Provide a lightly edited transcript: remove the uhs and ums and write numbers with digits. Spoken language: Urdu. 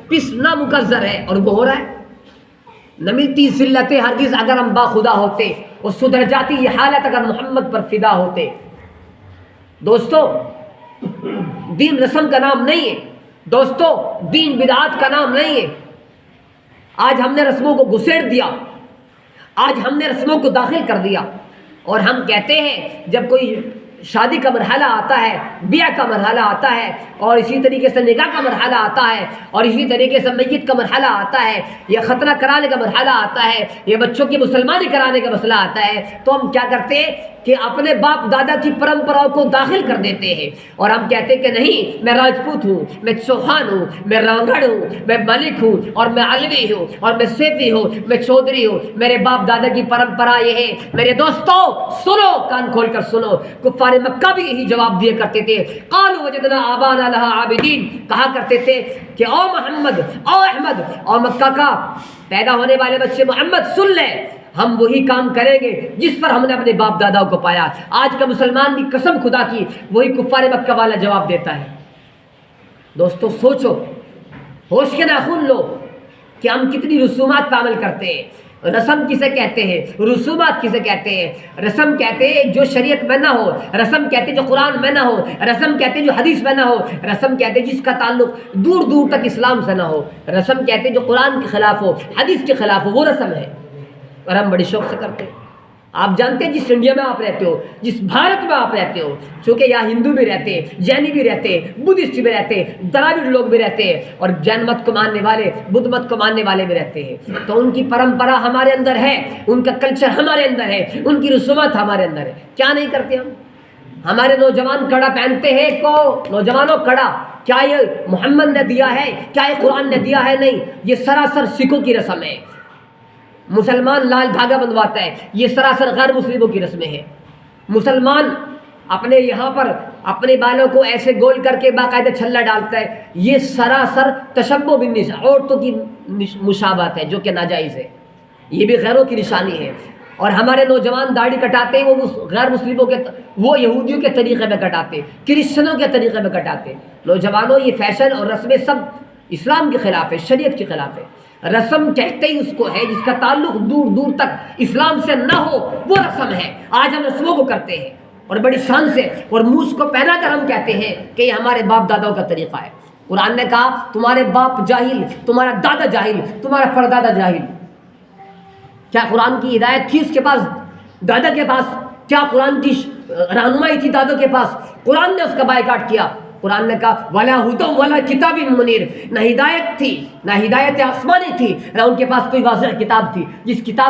پس نامقدر ہے اور وہ ہو رہا ہے. نہ ملتی ذلتیں ہرگز اگر ہم باخدا ہوتے، اور سدھر جاتی یہ حالت اگر محمد پر فدا ہوتے. دوستو دین رسم کا نام نہیں ہے، دوستو دین بدعات کا نام نہیں ہے. آج ہم نے رسموں کو گھسیٹ دیا، آج ہم نے رسموں کو داخل کر دیا، اور ہم کہتے ہیں جب کوئی شادی کا مرحلہ آتا ہے، بیاہ کا مرحلہ آتا ہے، اور اسی طریقے سے نکاح کا مرحلہ آتا ہے، اور اسی طریقے سے میت کا مرحلہ آتا ہے، یا ختنہ کرانے کا مرحلہ آتا ہے، یا بچوں کی مسلمانی کرانے کا مسئلہ آتا ہے، تو ہم کیا کرتے ہیں کہ اپنے باپ دادا کی پرمپراؤں کو داخل کر دیتے ہیں، اور ہم کہتے ہیں کہ نہیں، میں راجپوت ہوں، میں چوہان ہوں، میں رانگڑ ہوں، میں ملک ہوں، اور میں علوی ہوں، اور میں سیفی ہوں، میں چودھری ہوں، میرے باپ دادا کی پرمپرا یہ ہے. میرے دوستو سنو، کان کھول کر سنو. کفار مکہ بھی یہی جواب دیا کرتے تھے. قالوا وجدنا آبانا لها عابدین، کہا کرتے تھے کہ او محمد، او احمد، او مکہ کا پیدا ہونے والے بچے محمد سن لے، ہم وہی کام کریں گے جس پر ہم نے اپنے باپ داداؤں کو پایا. آج کا مسلمان بھی قسم خدا کی وہی کفار مکہ والا جواب دیتا ہے. دوستو سوچو، ہوش کے ناخن لو کہ ہم کتنی رسومات پہ عمل کرتے ہیں. رسم کسے کہتے ہیں؟ رسومات کسے کہتے ہیں؟ رسم کہتے ہیں جو شریعت میں نہ ہو، رسم کہتے ہیں جو قرآن میں نہ ہو، رسم کہتے ہیں جو حدیث میں نہ ہو، رسم کہتے ہیں جس کا تعلق دور دور تک اسلام سے نہ ہو، رسم کہتے ہیں جو قرآن کے خلاف ہو، حدیث کے خلاف ہو، وہ رسم ہے. اور ہم بڑے شوق سے کرتے ہیں. آپ جانتے ہیں جس انڈیا میں آپ رہتے ہو، جس بھارت میں آپ رہتے ہو، چونکہ یہاں ہندو بھی رہتے ہیں، جینی بھی رہتے ہیں، بدھسٹ بھی رہتے ہیں، دراوڑ لوگ بھی رہتے ہیں، اور جین مت کو ماننے والے، بدھ مت کو ماننے والے بھی رہتے ہیں. تو ان کی پرمپرا ہمارے اندر ہے، ان کا کلچر ہمارے اندر ہے، ان کی رسومات ہمارے اندر ہے. کیا نہیں کرتے ہم؟ ہمارے نوجوان کڑا پہنتے ہیں. کو نوجوانوں کڑا کیا یہ محمد نے دیا ہے؟ کیا یہ قرآن نے دیا ہے؟ نہیں، یہ سراسر سکھوں کی رسم ہے. مسلمان لال دھاگا بندھواتا ہے، یہ سراسر غیر مسلموں کی رسمیں ہیں. مسلمان اپنے یہاں پر اپنے بالوں کو ایسے گول کر کے باقاعدہ چھلا ڈالتا ہے، یہ سراسر تشبہ بالنساء، عورتوں کی مشابہت ہے جو کہ ناجائز ہے. یہ بھی غیروں کی نشانی ہے. اور ہمارے نوجوان داڑھی کٹاتے ہیں، وہ غیر مسلموں کے، وہ یہودیوں کے طریقے میں کٹاتے، کرسچنوں کے طریقے میں کٹاتے. نوجوانوں یہ فیشن اور رسمیں سب اسلام کے خلاف ہے، شریعت کے خلاف ہے. رسم کہتے ہی اس کو ہے جس کا تعلق دور دور تک اسلام سے نہ ہو، وہ رسم ہے. آج ہم رسموں کو کرتے ہیں اور بڑی شان سے، اور موس کو پہنا کر ہم کہتے ہیں کہ یہ ہمارے باپ داداؤں کا طریقہ ہے. قرآن نے کہا تمہارے باپ جاہل، تمہارا دادا جاہل، تمہارا پردادا جاہل. کیا قرآن کی ہدایت تھی اس کے پاس، دادا کے پاس؟ کیا قرآن کی رہنمائی تھی دادوں کے پاس؟ قرآن نے اس کا بائیکاٹ کیا. قرآن نے کہا وَلَا هُدًى وَلَا كِتَابٍ مُنِيرٍ، نہ ہدایت تھی، نہ ہدایت آسمانی تھی، نہ ان کے پاس کوئی واضح کتاب تھی. جس کتاب